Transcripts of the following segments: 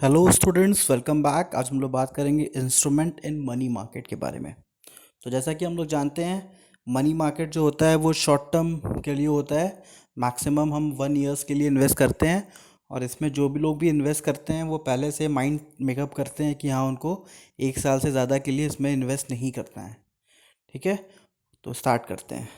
Hello students, welcome back. आज हम लोग बात करेंगे इंस्ट्रूमेंट इन मनी मार्केट के बारे में। तो जैसा कि हम लोग जानते हैं, मनी मार्केट जो होता है वो शॉर्ट टर्म के लिए होता है। मैक्सिमम हम 1 ईयर्स के लिए इन्वेस्ट करते हैं। और इसमें जो भी लोग भी इन्वेस्ट करते हैं वो पहले से माइंड मेकअप करते हैं कि हाँ, उनको 1 साल से ज़्यादा के लिए इसमें इन्वेस्ट नहीं करना है। ठीक है, तो स्टार्ट करते हैं।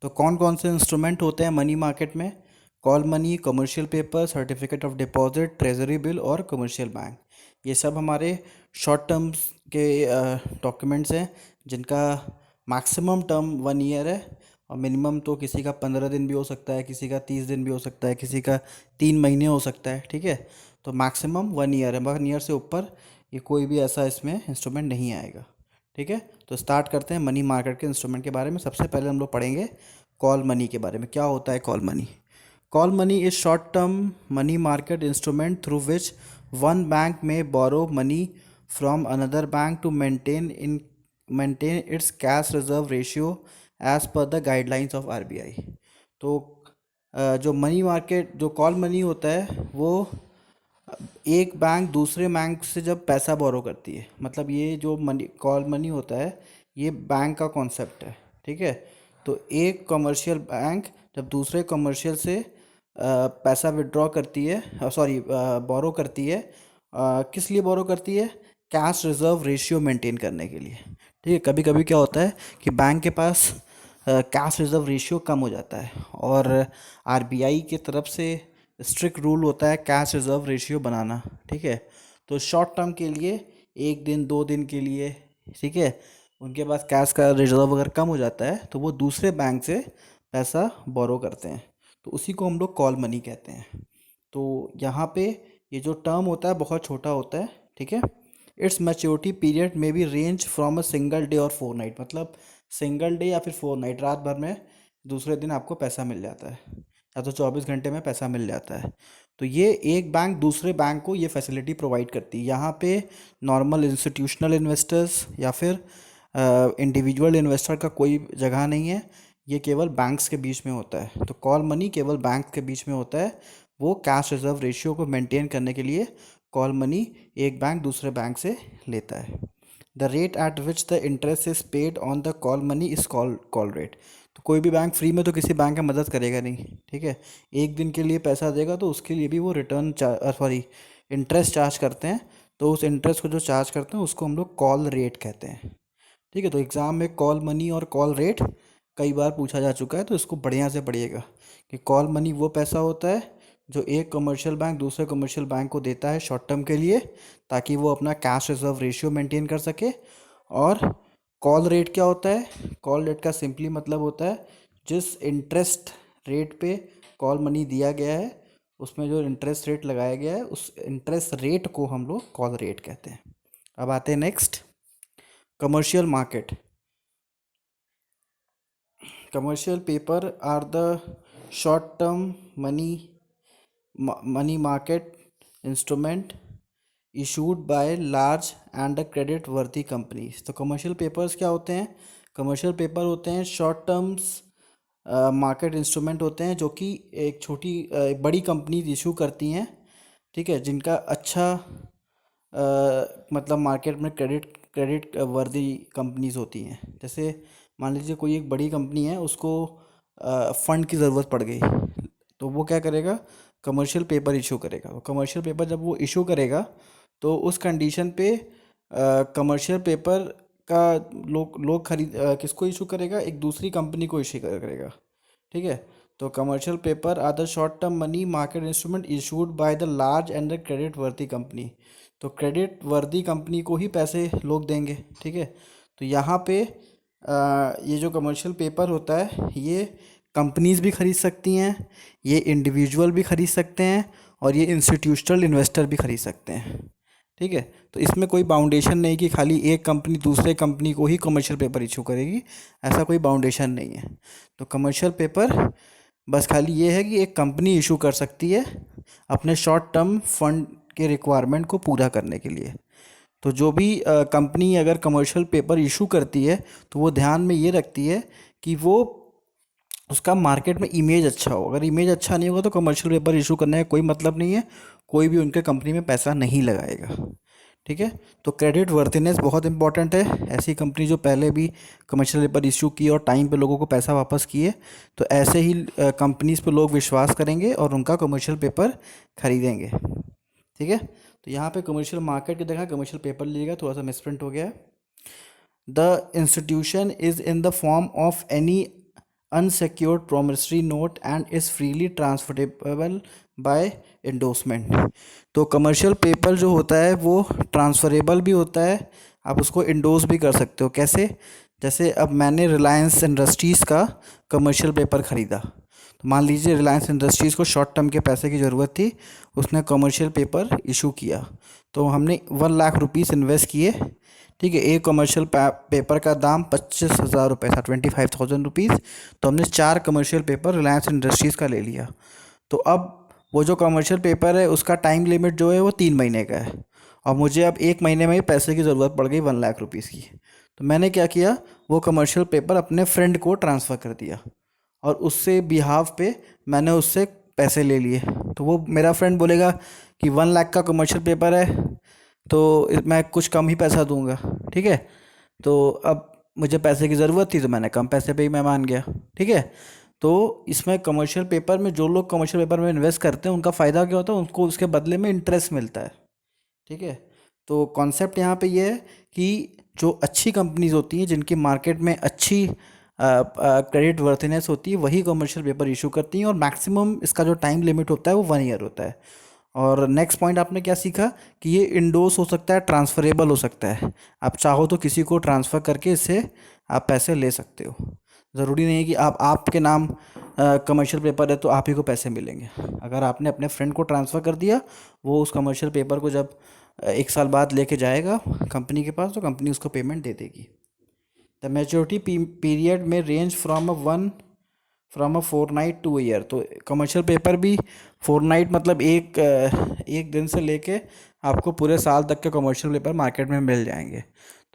तो कौन कौन से इंस्ट्रूमेंट होते हैं मनी मार्केट में? Call money, commercial paper, certificate of deposit, treasury bill और कमर्शियल बैंक। ये सब हमारे शॉर्ट टर्म्स के डॉक्यूमेंट्स हैं, जिनका मैक्सिमम टर्म 1 ईयर है। और मिनिमम तो किसी का 15 दिन भी हो सकता है, किसी का 30 दिन भी हो सकता है, किसी का 3 महीने हो सकता है। ठीक है, तो मैक्सिमम 1 ईयर है। 1 ईयर से ऊपर ये कोई भी ऐसा इसमें इंस्ट्रूमेंट नहीं आएगा। ठीक है, तो स्टार्ट करते हैं मनी मार्केट के इंस्ट्रूमेंट के बारे में। सबसे पहले हम लोग पढ़ेंगे कॉल मनी के बारे में। क्या होता है call money? Call money is short term money market instrument through which one bank में borrow money from another bank to maintain its cash reserve ratio as per the guidelines of RBI. तो जो money market, जो call money होता है, वो एक bank दूसरे bank से जब पैसा बोरो करती है, मतलब ये जो मनी कॉल मनी होता है, ये बैंक का कॉन्सेप्ट है। ठीक है, तो एक कमर्शियल बैंक जब दूसरे कमर्शियल से पैसा विड्रॉ करती है, सॉरी बोरो करती है, किस लिए बोरो करती है? कैश रिजर्व रेशियो मेंटेन करने के लिए। ठीक है, कभी कभी क्या होता है कि बैंक के पास कैश रिजर्व रेशियो कम हो जाता है, और आरबीआई की तरफ से स्ट्रिक्ट रूल होता है कैश रिजर्व रेशियो बनाना। ठीक है, तो शॉर्ट टर्म के लिए 1 दिन 2 दिन के लिए, ठीक है, उनके पास कैश का रिजर्व अगर कम हो जाता है तो वो दूसरे बैंक से पैसा बोरो करते हैं। तो उसी को हम लोग कॉल मनी कहते हैं। तो यहाँ पे ये जो टर्म होता है बहुत छोटा होता है। ठीक है, इट्स मैच्योरिटी पीरियड में be range from a single day और 4 नाइट, मतलब सिंगल डे या फिर 4 नाइट, रात भर में दूसरे दिन आपको पैसा मिल जाता है, या तो 24 घंटे में पैसा मिल जाता है। तो ये एक बैंक दूसरे बैंक को ये फैसिलिटी प्रोवाइड करती है। यहाँ पे नॉर्मल इंस्टीट्यूशनल इन्वेस्टर्स या फिर इंडिविजुअल इन्वेस्टर का कोई जगह नहीं है। ये केवल बैंक्स के बीच में होता है। तो कॉल मनी केवल बैंक के बीच में होता है। वो कैश रिजर्व रेशियो को मेंटेन करने के लिए कॉल मनी एक बैंक दूसरे बैंक से लेता है। The rate at which the interest is paid on the call money is call rate. तो कोई भी बैंक फ्री में तो किसी बैंक का मदद करेगा नहीं। ठीक है, एक दिन के लिए पैसा देगा तो उसके लिए भी वो रिटर्न सॉरी इंटरेस्ट चार्ज करते हैं। तो उस इंटरेस्ट को जो चार्ज करते हैं उसको हम लोग कॉल रेट कहते हैं। ठीक है, तो एग्ज़ाम में कॉल मनी और कॉल रेट कई बार पूछा जा चुका है, तो इसको बढ़िया से पढ़िएगा कि कॉल मनी वो पैसा होता है जो एक कमर्शियल बैंक दूसरे कमर्शियल बैंक को देता है शॉर्ट टर्म के लिए, ताकि वो अपना कैश रिजर्व रेशियो मेंटेन कर सके। और कॉल रेट क्या होता है? कॉल रेट का सिंपली मतलब होता है जिस इंटरेस्ट रेट पे कॉल मनी दिया गया है, उसमें जो इंटरेस्ट रेट लगाया गया है, उस इंटरेस्ट रेट को हम लोग कॉल रेट कहते हैं। अब आते हैं next, commercial market. Commercial paper are the short-term money market instrument issued by large and credit worthy companies। तो कमर्शियल पेपर्स क्या होते हैं? कमर्शियल पेपर होते हैं शॉर्ट टर्म्स मार्केट इंस्ट्रूमेंट होते हैं, जो कि एक बड़ी कंपनीज इशू करती हैं। ठीक है, जिनका अच्छा मतलब मार्केट में क्रेडिट वर्दी कंपनीज होती हैं। जैसे मान लीजिए कोई एक बड़ी कंपनी है, उसको फंड की ज़रूरत पड़ गई, तो वो क्या करेगा? कमर्शियल पेपर इशू करेगा। तो कमर्शियल पेपर जब वो इशू करेगा तो उस कंडीशन पे कमर्शियल पेपर का लोग खरीद किसको इशू करेगा? एक दूसरी कंपनी को इशू करेगा। ठीक है, तो commercial paper are the short term money market instrument issued by the large and the credit worthy company. तो क्रेडिट वर्दी कंपनी को ही पैसे लोग देंगे। ठीक है, तो यहाँ पे ये जो कमर्शियल पेपर होता है, ये कंपनीज भी खरीद सकती हैं, ये इंडिविजुअल भी खरीद सकते हैं, और ये इंस्टीट्यूशनल इन्वेस्टर भी खरीद सकते हैं। ठीक है, तो इसमें कोई बाउंडेशन नहीं कि खाली एक कंपनी दूसरे कंपनी को ही कमर्शियल पेपर इशू करेगी, ऐसा कोई बाउंडेशन नहीं है। तो कमर्शियल पेपर बस खाली ये है कि एक कंपनी इशू कर सकती है अपने शॉर्ट टर्म फंड के रिक्वायरमेंट को पूरा करने के लिए। तो जो भी कंपनी अगर कमर्शियल पेपर इशू करती है, तो वो ध्यान में ये रखती है कि वो उसका मार्केट में इमेज अच्छा हो। अगर इमेज अच्छा नहीं होगा तो कमर्शियल पेपर इशू करने का कोई मतलब नहीं है, कोई भी उनके कंपनी में पैसा नहीं लगाएगा। ठीक है। तो क्रेडिट वर्थिनेस बहुत इंपॉर्टेंट है। ऐसी कंपनी जो पहले भी कमर्शियल पेपर इशू की और टाइम पे लोगों को पैसा वापस किए, तो ऐसे ही कंपनीज पे लोग विश्वास करेंगे और उनका कमर्शियल पेपर खरीदेंगे। ठीक है। तो यहाँ पे कमर्शियल मार्केट की देखा, कमर्शियल पेपर लीजिएगा, थोड़ा सा मिसप्रिंट हो गया है। The institution is in the form of any unsecured promissory note and is freely transferable by endorsement. तो कमर्शियल पेपर जो होता है वो ट्रांसफरेबल भी होता है, आप उसको इंडोस भी कर सकते हो। कैसे? जैसे अब मैंने रिलायंस इंडस्ट्रीज़ का कमर्शियल पेपर ख़रीदा, तो मान लीजिए रिलायंस इंडस्ट्रीज़ को शॉर्ट टर्म के पैसे की ज़रूरत थी, उसने कमर्शियल पेपर इशू किया, तो हमने 1 लाख रुपीज़ इन्वेस्ट किए। ठीक है। एक कमर्शियल पेपर का दाम 25,000 रुपये था, 25,000 रुपीज़। तो हमने 4 कमर्शियल पेपर रिलायंस इंडस्ट्रीज़ का ले लिया। तो अब वो जो कमर्शियल पेपर है उसका टाइम लिमिट जो है वो 3 महीने का है, और मुझे अब 1 महीने में ही पैसे की ज़रूरत पड़ गई 1 लाख रुपीज़ की। तो मैंने क्या किया, वो कमर्शियल पेपर अपने फ्रेंड को ट्रांसफ़र कर दिया, और उससे बिहाफ पे मैंने उससे पैसे ले लिए। तो वो मेरा फ्रेंड बोलेगा कि 1 लाख का कमर्शियल पेपर है, तो मैं कुछ कम ही पैसा दूंगा। ठीक है। तो अब मुझे पैसे की ज़रूरत थी, तो मैंने कम पैसे पे ही मैं मान गया। ठीक है। तो इसमें कमर्शियल पेपर में जो लोग कमर्शियल पेपर में इन्वेस्ट करते हैं उनका फ़ायदा क्या होता है, उनको उसके बदले में इंटरेस्ट मिलता है। ठीक है। तो कॉन्सेप्ट यहाँ पे ये है कि जो अच्छी कंपनीज होती हैं, जिनकी मार्केट में अच्छी क्रेडिट वर्थीनेस होती है, वही कमर्शियल पेपर इशू करती हैं, और मैक्सिमम इसका जो टाइम लिमिट होता है वो 1 ईयर होता है। और नेक्स्ट पॉइंट आपने क्या सीखा कि ये इंडोस हो सकता है, ट्रांसफरेबल हो सकता है। आप चाहो तो किसी को ट्रांसफ़र करके इससे आप पैसे ले सकते हो। ज़रूरी नहीं है कि आप आपके नाम कमर्शियल पेपर है तो आप ही को पैसे मिलेंगे। अगर आपने अपने फ्रेंड को ट्रांसफ़र कर दिया, वो उस कमर्शियल पेपर को जब 1 साल बाद लेके जाएगा कंपनी के पास, तो कंपनी उसको पेमेंट दे देगी। द मेच्योरिटी पीरियड में range from a fortnight to year. तो कमर्शियल पेपर भी फोरनाइट मतलब एक दिन से लेके आपको पूरे साल तक के कमर्शियल पेपर मार्केट में मिल जाएंगे।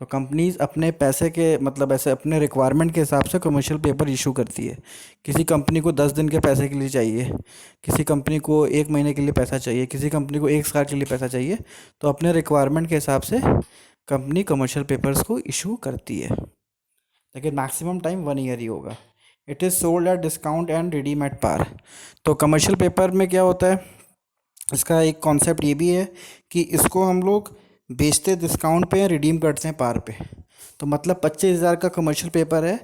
तो कंपनीज अपने पैसे के मतलब ऐसे अपने रिक्वायरमेंट के हिसाब से कमर्शियल पेपर इशू करती है। किसी कंपनी को 10 दिन के पैसे के लिए चाहिए, किसी कंपनी को 1 महीने के लिए पैसा चाहिए, किसी कंपनी को 1 साल के लिए पैसा चाहिए, तो अपने रिक्वायरमेंट के हिसाब से कंपनी कमर्शियल पेपर्स को इशू करती है, लेकिन मैक्सिमम टाइम 1 ईयर ही होगा। It is sold at discount and redeem at par. तो कमर्शियल पेपर में क्या होता है, इसका एक कॉन्सेप्ट ये भी है कि इसको हम लोग बेचते डिस्काउंट पे, रिडीम करते हैं पार पे। तो मतलब 25,000 का कमर्शियल पेपर है,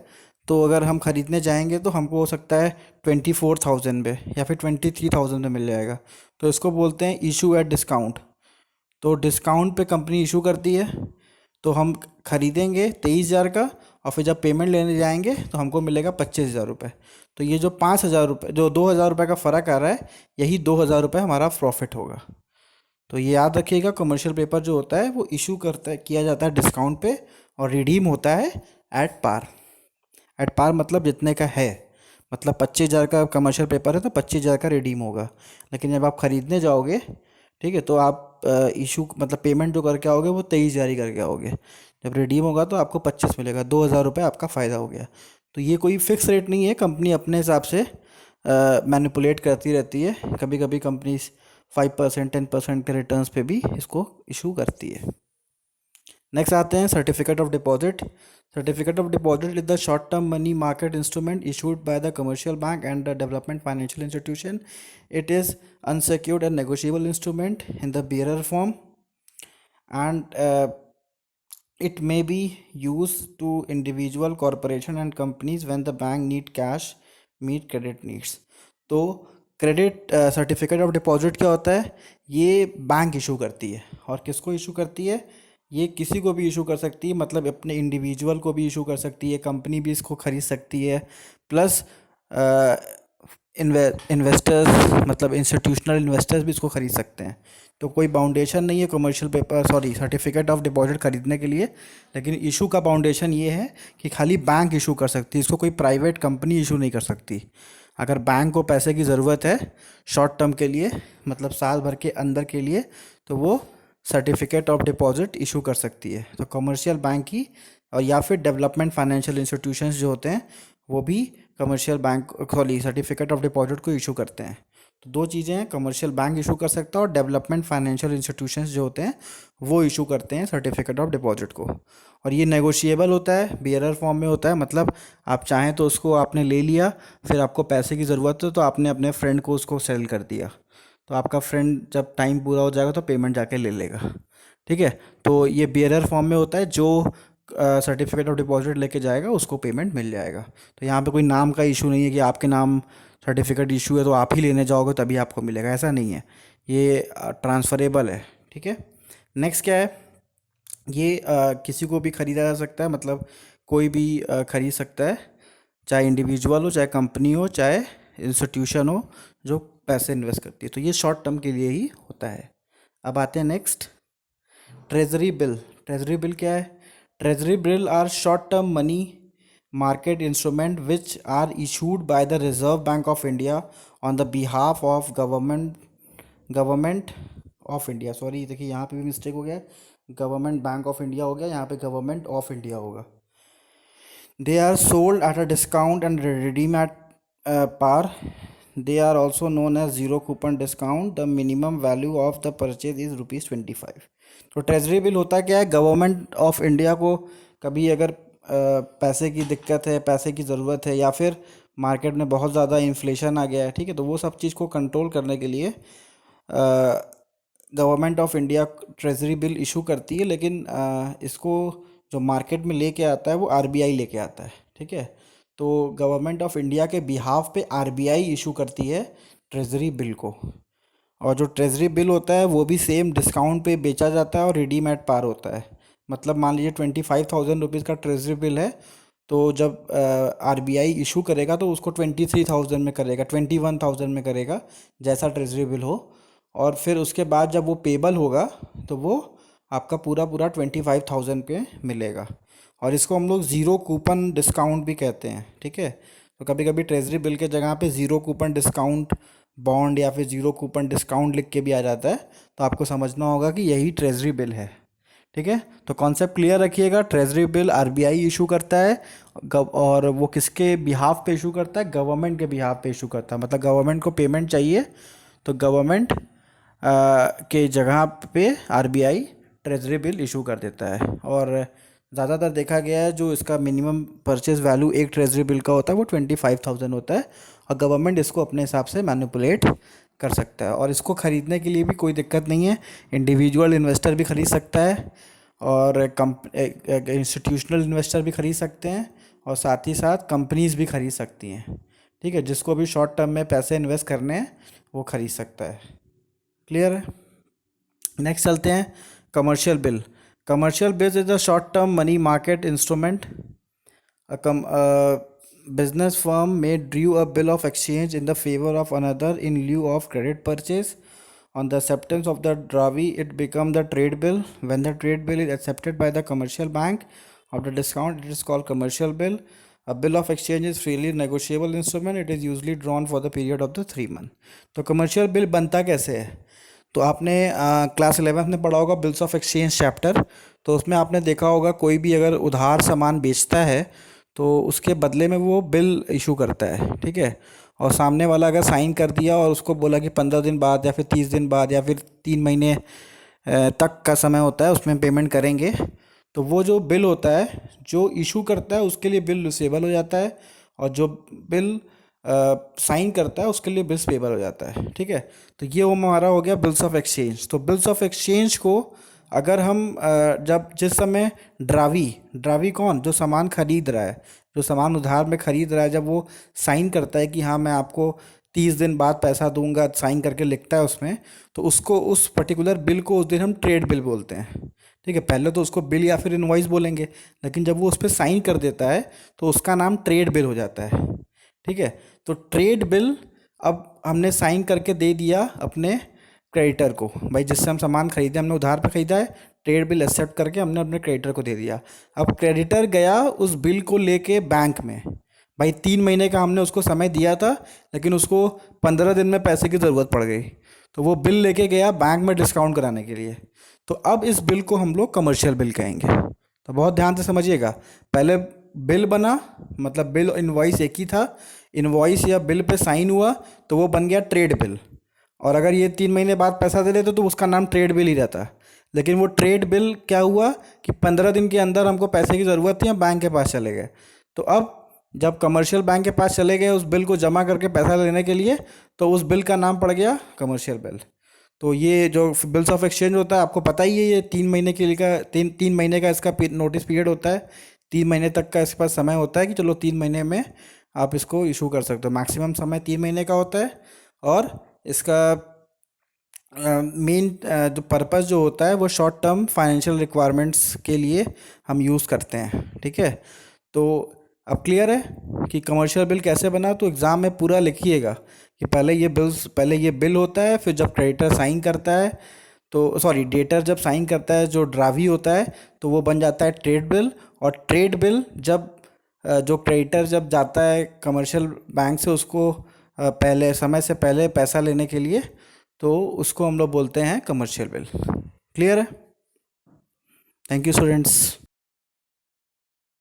तो अगर हम ख़रीदने जाएंगे तो हमको हो सकता है 24,000 पे या फिर 23,000 में मिल जाएगा। तो इसको बोलते हैं इशू एट डिस्काउंट। तो डिस्काउंट पे कंपनी इशू करती है, तो हम खरीदेंगे 23,000 का, और फिर जब पेमेंट लेने जाएंगे तो हमको मिलेगा 25,000 रुपये। तो ये जो 5,000 रुपये, जो 2,000 रुपये का फ़र्क आ रहा है, यही 2,000 रुपये हमारा प्रॉफिट होगा। तो ये याद रखिएगा, कमर्शियल पेपर जो होता है वो इशू किया जाता है डिस्काउंट पे, और रिडीम होता है एट पार। एट पार मतलब जितने का है, मतलब 25,000 का कमर्शियल पेपर है तो 25,000 का रिडीम होगा। लेकिन जब आप ख़रीदने जाओगे, ठीक है, तो आप इशू मतलब पेमेंट जो करके आओगे वो 23,000 ही करके आओगे। जब रिडीम होगा तो आपको 25 मिलेगा, 2,000 रुपये आपका फ़ायदा हो गया। तो ये कोई फिक्स रेट नहीं है, कंपनी अपने हिसाब से मैनिपुलेट करती रहती है। कभी कभी कंपनी 5% 10% के रिटर्न्स पे भी इसको इशू करती है। नेक्स्ट आते हैं certificate of deposit. Certificate of deposit is the short term money market instrument issued by the commercial bank and the development financial institution. It is unsecured and negotiable instrument in the bearer form, and it may be used to individual corporation and companies when the bank need cash meet credit needs। तो credit certificate of deposit क्या होता है, ये bank issue करती है। और किसको issue करती है, ये किसी को भी इशू कर सकती है, मतलब अपने इंडिविजुअल को भी इशू कर सकती है, कंपनी भी इसको खरीद सकती है, प्लस इन्वेस्टर्स मतलब इंस्टीट्यूशनल इन्वेस्टर्स भी इसको ख़रीद सकते हैं। तो कोई बाउंडेशन नहीं है commercial paper certificate of deposit खरीदने के लिए, लेकिन इशू का बाउंडेशन ये है कि खाली बैंक इशू कर सकती है, इसको कोई प्राइवेट कंपनी इशू नहीं कर सकती। अगर बैंक को पैसे की ज़रूरत है शॉर्ट टर्म के लिए, मतलब साल भर के अंदर के लिए, तो वो सर्टिफिकेट ऑफ डिपॉजिट इशू कर सकती है। तो कमर्शियल बैंक की और या फिर डेवलपमेंट फाइनेंशियल इंस्टीट्यूशंस जो होते हैं वो भी commercial bank certificate of deposit को इशू करते हैं। तो दो चीज़ें हैं, कमर्शियल बैंक इशू कर सकता है और डेवलपमेंट फाइनेंशियल इंस्टीट्यूशंस जो होते हैं वो इशू करते हैं सर्टिफिकेट ऑफ डिपॉजिट को। और ये नेगोशिएबल होता है, बियरर फॉर्म में होता है, मतलब आप चाहें तो उसको आपने ले लिया, फिर आपको पैसे की ज़रूरत है तो आपने अपने फ्रेंड को उसको सेल कर दिया, तो आपका फ्रेंड जब टाइम पूरा हो जाएगा तो पेमेंट जाके ले लेगा। ठीक है, तो ये बियरर फॉर्म में होता है, जो सर्टिफिकेट ऑफ डिपॉजिट लेके जाएगा उसको पेमेंट मिल जाएगा। तो यहाँ पे कोई नाम का इशू नहीं है कि आपके नाम सर्टिफिकेट इशू है तो आप ही लेने जाओगे तभी आपको मिलेगा, ऐसा नहीं है, ये ट्रांसफरेबल है। ठीक है, नेक्स्ट क्या है, ये किसी को भी ख़रीदा जा सकता है, मतलब कोई भी ख़रीद सकता है, चाहे इंडिविजुअल हो, चाहे कंपनी हो, चाहे इंस्टीट्यूशन हो जो पैसे इन्वेस्ट करती है। तो ये शॉर्ट टर्म के लिए ही होता है। अब आते हैं next, treasury bill. Treasury bill क्या है? Treasury bill are short term money market instrument which are issued by the reserve bank of India on the behalf of government of India. Sorry, देखिए यहाँ पे भी मिस्टेक हो गया, government bank of India हो गया, यहाँ पे गवर्नमेंट ऑफ इंडिया होगा। They are sold at a discount and redeem at par. They are also known as zero coupon discount. The minimum value of the purchase is ₹25। तो treasury bill होता क्या है? Government of India को कभी अगर पैसे की दिक्कत है, पैसे की ज़रूरत है, या फिर मार्केट में बहुत ज़्यादा इन्फ्लेशन आ गया है, ठीक है, तो वो सब चीज़ को कंट्रोल करने के लिए government of India treasury bill issue करती है। लेकिन इसको जो मार्केट में लेके आता है वो आरबीआई लेके आता है। ठीक है, तो गवर्नमेंट ऑफ इंडिया के बिहाफ पे आरबीआई इशू करती है ट्रेजरी बिल को। और जो ट्रेजरी बिल होता है वो भी सेम डिस्काउंट पे बेचा जाता है और रिडीम एट पार होता है। मतलब मान लीजिए 25,000 रुपीज़ का ट्रेजरी बिल है, तो जब आरबीआई इशू करेगा तो उसको 23,000 में करेगा, 21,000 में करेगा, जैसा ट्रेजरी बिल हो। और फिर उसके बाद जब वो पेबल होगा तो वो आपका पूरा पूरा 25,000 पे मिलेगा। और इसको हम लोग ज़ीरो कूपन डिस्काउंट भी कहते हैं। ठीक है, तो कभी कभी ट्रेजरी बिल के जगह पे ज़ीरो कूपन डिस्काउंट बॉन्ड या फिर ज़ीरो कूपन डिस्काउंट लिख के भी आ जाता है, तो आपको समझना होगा कि यही ट्रेजरी बिल है। ठीक है, तो कॉन्सेप्ट क्लियर रखिएगा, ट्रेजरी बिल आरबीआई इशू करता है, और वो किसके बिहाफ पे इशू करता है? गवर्नमेंट के बिहाफ पे इशू करता है। मतलब गवर्नमेंट को पेमेंट चाहिए तो गवर्नमेंट के जगह पे आरबीआई ट्रेजरी बिल इशू कर देता है। और ज़्यादातर देखा गया है जो इसका मिनिमम परचेज वैल्यू एक ट्रेजरी बिल का होता है वो 25,000 होता है, और गवर्नमेंट इसको अपने हिसाब से मैनिपुलेट कर सकता है। और इसको ख़रीदने के लिए भी कोई दिक्कत नहीं है, इंडिविजुअल इन्वेस्टर भी ख़रीद सकता है, और इंस्टीट्यूशनल इन्वेस्टर भी ख़रीद सकते हैं, और साथ ही साथ कंपनीज भी ख़रीद सकती हैं। ठीक है, जिसको भी शॉर्ट टर्म में पैसे इन्वेस्ट करने हैं वो ख़रीद सकता है। क्लियर है? नेक्स्ट चलते हैं, commercial bill. Commercial bill is a short term money market instrument. Business firm may drew a bill of exchange in the favor of another in lieu of credit purchase. On the acceptance of the drawee, it becomes the trade bill. When the trade bill is accepted by the commercial bank of the discount, it is called commercial bill. A bill of exchange is freely negotiable instrument. It is usually drawn for the period of the 3 month. तो commercial bill बनता कैसे है? तो आपने class 11th में पढ़ा होगा bills of exchange chapter, तो उसमें आपने देखा होगा कोई भी अगर उधार सामान बेचता है तो उसके बदले में वो बिल इशू करता है। ठीक है, और सामने वाला अगर साइन कर दिया और उसको बोला कि 15 दिन बाद या फिर 30 दिन बाद या फिर 3 महीने तक का समय होता है उसमें पेमेंट करेंगे, तो वो जो बिल होता है जो इशू करता है उसके लिए बिल रिसेबल हो जाता है, और जो बिल साइन करता है उसके लिए बिल्स पेबल हो जाता है। ठीक है, तो ये वो हमारा हो गया बिल्स ऑफ एक्सचेंज। तो बिल्स ऑफ एक्सचेंज को अगर हम जब जिस समय ड्रावी कौन? जो सामान खरीद रहा है, जो सामान उधार में खरीद रहा है, जब वो साइन करता है कि हाँ मैं आपको 30 दिन बाद पैसा दूंगा, साइन करके लिखता है उसमें, तो उसको उस पर्टिकुलर बिल को उस दिन हम ट्रेड बिल बोलते हैं। ठीक है, पहले तो उसको बिल या फिर इनवॉइस बोलेंगे, लेकिन जब वो उस पर साइन कर देता है तो उसका नाम ट्रेड बिल हो जाता है। ठीक है, तो ट्रेड बिल अब हमने साइन करके दे दिया अपने क्रेडिटर को, भाई जिससे हम सामान खरीदे, हमने उधार पे खरीदा है, ट्रेड बिल एक्सेप्ट करके हमने अपने क्रेडिटर को दे दिया। अब क्रेडिटर गया उस बिल को लेके बैंक में, भाई 3 महीने का हमने उसको समय दिया था लेकिन उसको 15 दिन में पैसे की ज़रूरत पड़ गई, तो वो बिल लेके गया बैंक में डिस्काउंट कराने के लिए। तो अब इस बिल को हम लोग कमर्शियल बिल कहेंगे। तो बहुत ध्यान से समझिएगा, पहले बिल बना, मतलब बिल इनवॉइस एक ही था, इनवॉइस या बिल पे साइन हुआ तो वो बन गया ट्रेड बिल। और अगर ये 3 महीने बाद पैसा दे देते तो उसका नाम ट्रेड बिल ही रहता। लेकिन वो ट्रेड बिल क्या हुआ कि 15 दिन के अंदर हमको पैसे की ज़रूरत थी, हम बैंक के पास चले गए। तो अब जब कमर्शियल बैंक के पास चले गए उस बिल को जमा करके पैसा लेने के लिए, तो उस बिल का नाम पड़ गया कमर्शियल बिल। तो ये जो बिल्स ऑफ एक्सचेंज होता है आपको पता ही है, ये 3 महीने के लिए का 3 महीने का इसका नोटिस पीरियड होता है। 3 महीने तक का इसके पास समय होता है कि चलो 3 महीने में आप इसको इशू कर सकते हो। मैक्सिमम समय 3 महीने का होता है। और इसका मेन जो पर्पस जो होता है वो शॉर्ट टर्म फाइनेंशियल रिक्वायरमेंट्स के लिए हम यूज़ करते हैं। ठीक है। तो अब क्लियर है कि कमर्शियल बिल कैसे बना। तो एग्ज़ाम में पूरा लिखिएगा कि पहले ये बिल होता है, फिर जब क्रेडिटर साइन करता है तो सॉरी डेटर जब साइन करता है जो ड्रावी होता है तो वो बन जाता है ट्रेड बिल। और ट्रेड बिल जब जो क्रेडिटर जब जाता है कमर्शियल बैंक से उसको पहले समय से पहले पैसा लेने के लिए, तो उसको हम लोग बोलते हैं कमर्शियल बिल। क्लियर है। Thank you students.